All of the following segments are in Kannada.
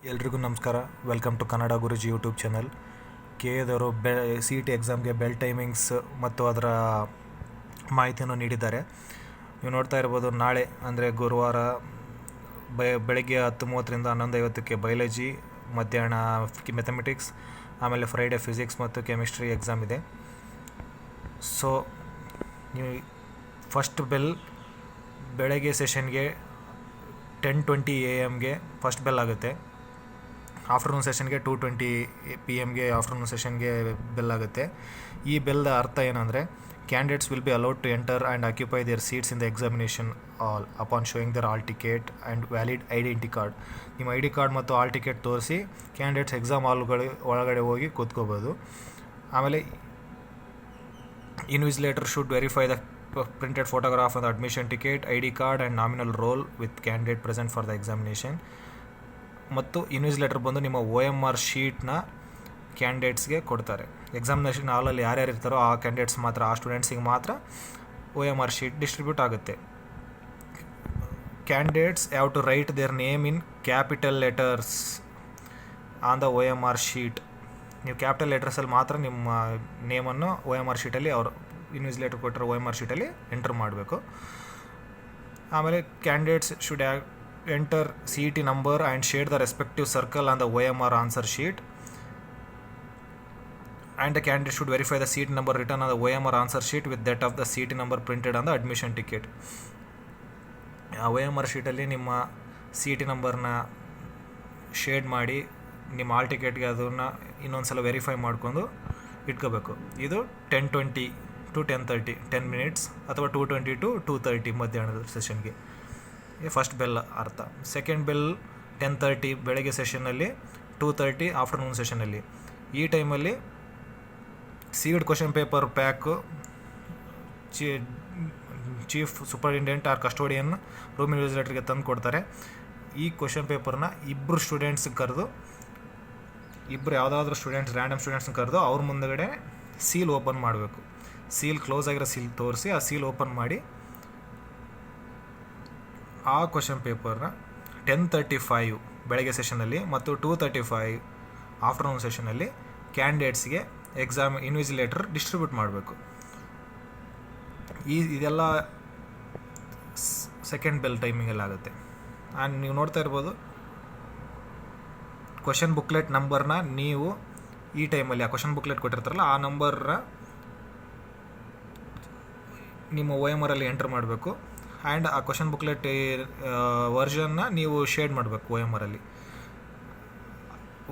ಎಲ್ರಿಗೂ ನಮಸ್ಕಾರ. Welcome to Kannada Guruji YouTube channel. ಕೆಎದವರು ಸಿ ಇ ಟಿ ಎಕ್ಸಾಮ್ಗೆ ಬೆಲ್ ಟೈಮಿಂಗ್ಸ್ ಮತ್ತು ಅದರ ಮಾಹಿತಿಯನ್ನು ನೀಡಿದ್ದಾರೆ. ನೀವು ನೋಡ್ತಾ ಇರ್ಬೋದು, ನಾಳೆ ಅಂದರೆ ಗುರುವಾರ ಬೆಳಗ್ಗೆ 10:30ರಿಂದ 11:50ಕ್ಕೆ ಬಯಾಲಜಿ, ಮಧ್ಯಾಹ್ನ ಮ್ಯಾಥಮೆಟಿಕ್ಸ್, ಆಮೇಲೆ ಫ್ರೈಡೆ ಫಿಸಿಕ್ಸ್ ಮತ್ತು ಕೆಮಿಸ್ಟ್ರಿ ಎಕ್ಸಾಮ್ ಇದೆ. ಸೊ ನೀವು ಫಸ್ಟ್ ಬೆಲ್ ಬೆಳಗ್ಗೆ ಸೆಷನ್ಗೆ 10:20 AM ಫಸ್ಟ್ ಬೆಲ್ ಆಗುತ್ತೆ. ಆಫ್ಟರ್ನೂನ್ ಸೆಷನ್ಗೆ 2:20 PM ಆಫ್ಟರ್ನೂನ್ ಸೆಷನ್ಗೆ ಬೆಲ್ ಆಗುತ್ತೆ. ಈ ಬೆಲ್ದ ಅರ್ಥ ಏನಂದರೆ, candidates will be allowed to enter and occupy their seats in the examination all upon showing their hall ticket and valid identity. ನಿಮ್ಮ ಐ ಡಿ ಕಾರ್ಡ್ ಮತ್ತು ಆಲ್ ಟಿಕೆಟ್ ತೋರಿಸಿ ಕ್ಯಾಂಡಿಡೇಟ್ಸ್ ಎಕ್ಸಾಮ್ ಒಳಗಡೆ ಹೋಗಿ ಕೂತ್ಕೋಬೋದು. ಆಮೇಲೆ invigilator should verify the printed photograph on the admission ticket, ID card and nominal roll with candidate present for the examination. ಮತ್ತು ಇನ್ವಿಜಿಲೇಟರ್ ಬಂದು ನಿಮ್ಮ OMR ಶೀಟ್ನ ಕ್ಯಾಂಡಿಡೇಟ್ಸ್ಗೆ ಕೊಡ್ತಾರೆ. ಎಕ್ಸಾಮಿನೇಷನ್ ಹಾಲಲ್ಲಿ ಯಾರ್ಯಾರು ಇರ್ತಾರೋ ಆ ಕ್ಯಾಂಡಿಡೇಟ್ಸ್ ಮಾತ್ರ, ಆ ಸ್ಟೂಡೆಂಟ್ಸಿಗೆ ಮಾತ್ರ OMR ಶೀಟ್ ಡಿಸ್ಟ್ರಿಬ್ಯೂಟ್ ಆಗುತ್ತೆ. Candidates have to write their name in capital letters on the OMR sheet. ನೀವು ಕ್ಯಾಪಿಟಲ್ ಲೆಟರ್ಸಲ್ಲಿ ಮಾತ್ರ ನಿಮ್ಮ ನೇಮನ್ನು OMR ಶೀಟಲ್ಲಿ ಅವರು ಇನ್ವಿಜಿಲೇಟರ್ ಕೊಟ್ಟಿರೋ OMR ಶೀಟಲ್ಲಿ ಎಂಟರ್ ಮಾಡಬೇಕು. ಆಮೇಲೆ candidates should enter CET number and share the respective circle on the OMR answer sheet and the candidate should verify the CET number return on the OMR answer sheet with that of the CET number printed on the admission ticket. ಆ OMR ಶೀಟಲ್ಲಿ ನಿಮ್ಮ CET ನಂಬರ್ನ ಶೇಡ್ ಮಾಡಿ ನಿಮ್ಮ ಆಲ್ ಟಿಕೆಟ್ಗೆ ಅದನ್ನು ಇನ್ನೊಂದು ಸಲ ವೆರಿಫೈ ಮಾಡ್ಕೊಂಡು ಇಟ್ಕೋಬೇಕು. ಇದು 10:20 to 10:30 10 minutes ಅಥವಾ 2:20 to 2:30 ಮಧ್ಯಾಹ್ನದ ಸೆಷನ್ಗೆ ಫಸ್ಟ್ ಬೆಲ್ ಅರ್ಥ. ಸೆಕೆಂಡ್ ಬೆಲ್ 10:30 ಬೆಳಗ್ಗೆ ಸೆಷನ್ನಲ್ಲಿ, 2:30 ಆಫ್ಟರ್ನೂನ್ ಸೆಷನಲ್ಲಿ. ಈ ಟೈಮಲ್ಲಿ sealed question paper pack chief superintendent or custodian room ಇನ್ವಿಜಿಲೇಟರ್ಗೆ ತಂದು ಕೊಡ್ತಾರೆ. ಈ ಕ್ವಶನ್ ಪೇಪರ್ನ ಇಬ್ಬರು ಸ್ಟೂಡೆಂಟ್ಸ್ಗೆ ಕರೆದು, ಯಾವುದಾದ್ರೂ ಸ್ಟೂಡೆಂಟ್ಸ್, ರ್ಯಾಂಡಮ್ ಸ್ಟೂಡೆಂಟ್ಸ್ನ ಕರೆದು ಅವ್ರ ಮುಂದಗಡೆ ಸೀಲ್ ಓಪನ್ ಮಾಡಬೇಕು. ಸೀಲ್ ಕ್ಲೋಸ್ ಆಗಿರೋ ಸೀಲ್ ತೋರಿಸಿ ಆ ಸೀಲ್ ಓಪನ್ ಮಾಡಿ ಆ ಕ್ವಶನ್ ಪೇಪರ್ನ 10:35 ಬೆಳಗ್ಗೆ ಸೆಷನಲ್ಲಿ ಮತ್ತು 2:35 ಆಫ್ಟರ್ನೂನ್ ಸೆಷನಲ್ಲಿ ಕ್ಯಾಂಡಿಡೇಟ್ಸ್ಗೆ ಎಕ್ಸಾಮ್ ಇನ್ವಿಜಿಲೇಟರ್ ಡಿಸ್ಟ್ರಿಬ್ಯೂಟ್ ಮಾಡಬೇಕು. ಇದೆಲ್ಲ ಸೆಕೆಂಡ್ ಬೆಲ್ ಟೈಮಿಂಗಲ್ಲಿ ಆಗುತ್ತೆ. ಆ್ಯಂಡ್ ನೀವು ನೋಡ್ತಾ ಇರ್ಬೋದು, ಕ್ವಶನ್ ಬುಕ್ಲೆಟ್ ನಂಬರ್ನ ನೀವು ಈ ಟೈಮಲ್ಲಿ ಆ ಕ್ವಶನ್ ಬುಕ್ಲೆಟ್ ಕೊಟ್ಟಿರ್ತಾರಲ್ಲ ಆ ನಂಬರ್ನ ನಿಮ್ಮ OMRಲ್ಲಿ ಎಂಟರ್ ಮಾಡಬೇಕು. ಆ್ಯಂಡ್ ಆ ಕ್ವಶನ್ ಬುಕ್ಲೆಟ್ ವರ್ಷನ್ನ ನೀವು ಶೇಡ್ ಮಾಡಬೇಕು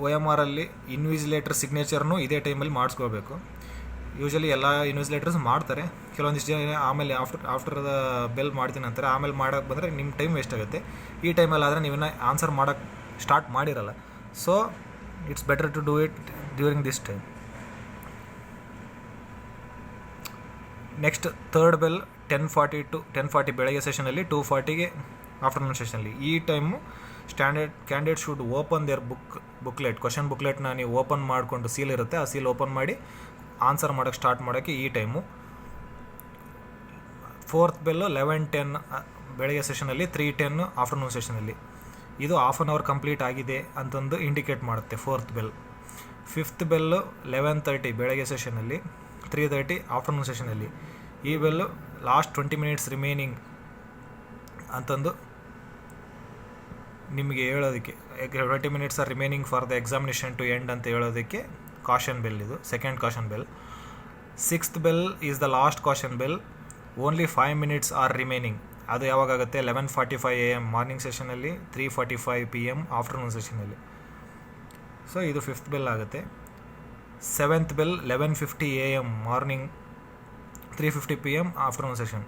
OMRಲ್ಲಿ ಇನ್ವಿಜಿಲೇಟರ್ ಸಿಗ್ನೇಚರ್ನು ಇದೇ ಟೈಮಲ್ಲಿ ಮಾಡಿಸ್ಕೋಬೇಕು. ಯೂಶಲಿ ಎಲ್ಲ ಇನ್ವಿಜಿಲೇಟರ್ಸ್ ಮಾಡ್ತಾರೆ, ಕೆಲವೊಂದಿಷ್ಟು ಜನ ಆಮೇಲೆ ಆಫ್ಟರ್ ದ ಬೆಲ್ ಮಾಡ್ತೀನಿ ಅಂತಾರೆ. ಆಮೇಲೆ ಮಾಡೋಕ್ಕೆ ಬಂದರೆ ನಿಮ್ಮ ಟೈಮ್ ವೇಸ್ಟ್ ಆಗುತ್ತೆ. ಈ ಟೈಮಲ್ಲಿ ಆದರೆ ನೀವಿನ್ನ ಆನ್ಸರ್ ಮಾಡೋಕ್ಕೆ ಸ್ಟಾರ್ಟ್ ಮಾಡಿರಲ್ಲ. So it's better to do it during this time. Next third bell 10:40 to 10:40 ಬೆಳಗ್ಗೆ ಸೆಷನಲ್ಲಿ, 2:40 ಆಫ್ಟರ್ನೂನ್ ಸೆಷನಲ್ಲಿ. ಈ time candidate should open their booklet. Question ಬುಕ್ಲೆಟ್ನ ನೀವು ಓಪನ್ ಮಾಡಿಕೊಂಡು, ಸೀಲ್ ಇರುತ್ತೆ, ಆ ಸೀಲ್ ಓಪನ್ ಮಾಡಿ ಆನ್ಸರ್ ಮಾಡೋಕ್ಕೆ ಸ್ಟಾರ್ಟ್ ಮಾಡೋಕ್ಕೆ ಈ ಟೈಮು. ಫೋರ್ತ್ ಬೆಲ್ಲು 11:10 ಬೆಳಗ್ಗೆ ಸೆಷನಲ್ಲಿ, 3:10 ಆಫ್ಟರ್ನೂನ್ ಸೆಷನಲ್ಲಿ. ಇದು ಹಾಫ್ ಆನ್ ಅವರ್ ಕಂಪ್ಲೀಟ್ ಆಗಿದೆ ಅಂತಂದು ಇಂಡಿಕೇಟ್ ಮಾಡುತ್ತೆ ಫೋರ್ತ್ ಬೆಲ್. ಫಿಫ್ತ್ ಬೆಲ್ಲು 11:30 ಬೆಳಗ್ಗೆ ಸೆಷನಲ್ಲಿ, 3:30 ಆಫ್ಟರ್ನೂನ್ ಸೆಷನಲ್ಲಿ. ಈ ಬೆಲ್ಲು ಲಾಸ್ಟ್ 20 minutes ರಿಮೈನಿಂಗ್ ಅಂತಂದು ನಿಮಗೆ ಹೇಳೋದಕ್ಕೆ, 20 minutes are remaining for the examination to end ಅಂತ ಹೇಳೋದಕ್ಕೆ ಕಾಷನ್ ಬೆಲ್. ಇದು second caution bell. Sixth bell is the last caution bell. Only 5 minutes are remaining. ಅದು ಯಾವಾಗುತ್ತೆ? 11:45 AM ಮಾರ್ನಿಂಗ್ ಸೆಷನಲ್ಲಿ, 3:45 PM ಆಫ್ಟರ್ನೂನ್ ಸೆಷನಲ್ಲಿ. ಸೊ ಇದು ಫಿಫ್ತ್ ಬೆಲ್ ಆಗುತ್ತೆ. Seventh bell 11:50 AM morning, 3:50 PM afternoon session.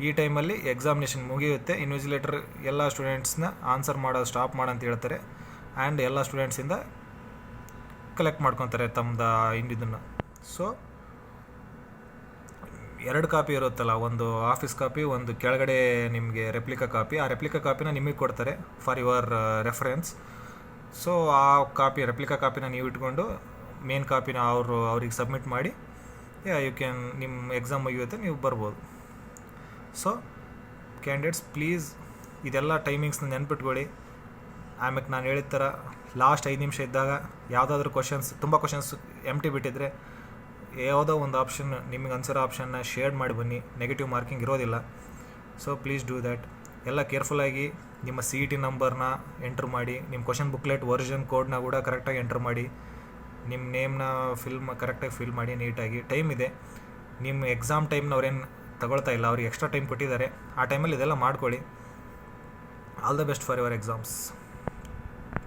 ಈ ಟೈಮಲ್ಲಿ ಎಕ್ಸಾಮಿನೇಷನ್ ಮುಗಿಯುತ್ತೆ. ಇನ್ವಿಜಿಲೇಟರ್ ಎಲ್ಲ ಸ್ಟೂಡೆಂಟ್ಸ್ನ ಆನ್ಸರ್ ಮಾಡೋದು ಸ್ಟಾಪ್ ಮಾಡಂತ ಹೇಳ್ತಾರೆ. ಆ್ಯಂಡ್ ಎಲ್ಲ ಸ್ಟೂಡೆಂಟ್ಸಿಂದ ಕಲೆಕ್ಟ್ ಮಾಡ್ಕೊತಾರೆ ತಮ್ಮದು ಇದನ್ನು. ಸೊ 2 ಕಾಪಿ ಇರುತ್ತಲ್ಲ, ಒಂದು ಆಫೀಸ್ ಕಾಪಿ, ಒಂದು ಕೆಳಗಡೆ ನಿಮಗೆ ರೆಪ್ಲಿಕಾ ಕಾಪಿ. ಆ ರೆಪ್ಲಿಕಾ ಕಾಪಿನ ನಿಮಗೆ ಕೊಡ್ತಾರೆ ಫಾರ್ ಯುವರ್ ರೆಫರೆನ್ಸ್. ಸೊ ಆ ಕಾಪಿ, ರೆಪ್ಲಿಕಾ ಕಾಪಿನ ನೀವು ಇಟ್ಕೊಂಡು ಮೇನ್ ಕಾಪಿನ ಅವ್ರಿಗೆ ಸಬ್ಮಿಟ್ ಮಾಡಿ ಯು ಕ್ಯಾನ್, ನಿಮ್ಮ ಎಕ್ಸಾಮ್ ಮುಗಿಯುತ್ತೆ, ನೀವು ಬರ್ಬೋದು. ಸೊ ಕ್ಯಾಂಡಿಡೇಟ್ಸ್ ಪ್ಲೀಸ್ ಇದೆಲ್ಲ ಟೈಮಿಂಗ್ಸ್ನ ನೆನ್ಪಿಟ್ಕೊಳ್ಳಿ. ಆಮೇಲೆ ನಾನು ಹೇಳಿದ ಥರ ಲಾಸ್ಟ್ 5 ನಿಮಿಷ ಇದ್ದಾಗ ಯಾವುದಾದ್ರೂ ತುಂಬ ಕ್ವಶನ್ಸ್ ಎಂಟಿ ಬಿಟ್ಟಿದ್ರೆ ಯಾವುದೋ ಒಂದು ಆಪ್ಷನ್ ನಿಮಗೆ ಅನ್ಸಿರೋ ಆಪ್ಷನ್ನ ಶೇಡ್ ಮಾಡಿ ಬನ್ನಿ, ನೆಗೆಟಿವ್ ಮಾರ್ಕಿಂಗ್ ಇರೋದಿಲ್ಲ. So please do that. ಎಲ್ಲ ಕೇರ್ಫುಲ್ಲಾಗಿ ನಿಮ್ಮ CET ನಂಬರ್ನ ಎಂಟ್ರ್ ಮಾಡಿ, ನಿಮ್ಮ ಕ್ವಶನ್ ಬುಕ್ಲೆಟ್ ವರ್ಷನ್ ಕೋಡ್ನ ಕೂಡ ಕರೆಕ್ಟಾಗಿ ಎಂಟ್ರ್ ಮಾಡಿ, ನಿಮ್ಮ ನೇಮ್ನ ಕರೆಕ್ಟಾಗಿ ಫಿಲ್ ಮಾಡಿ ನೀಟಾಗಿ. ಟೈಮ್ ಇದೆ, ನಿಮ್ಮ ಎಕ್ಸಾಮ್ ಟೈಮ್ನ ಅವ್ರೇನು ತಗೊಳ್ತಾ ಇಲ್ಲ, ಅವ್ರಿಗೆ ಎಕ್ಸ್ಟ್ರಾ ಟೈಮ್ ಕೊಟ್ಟಿದ್ದಾರೆ. ಆ ಟೈಮಲ್ಲಿ ಇದೆಲ್ಲ ಮಾಡ್ಕೊಳ್ಳಿ. All the best for your exams.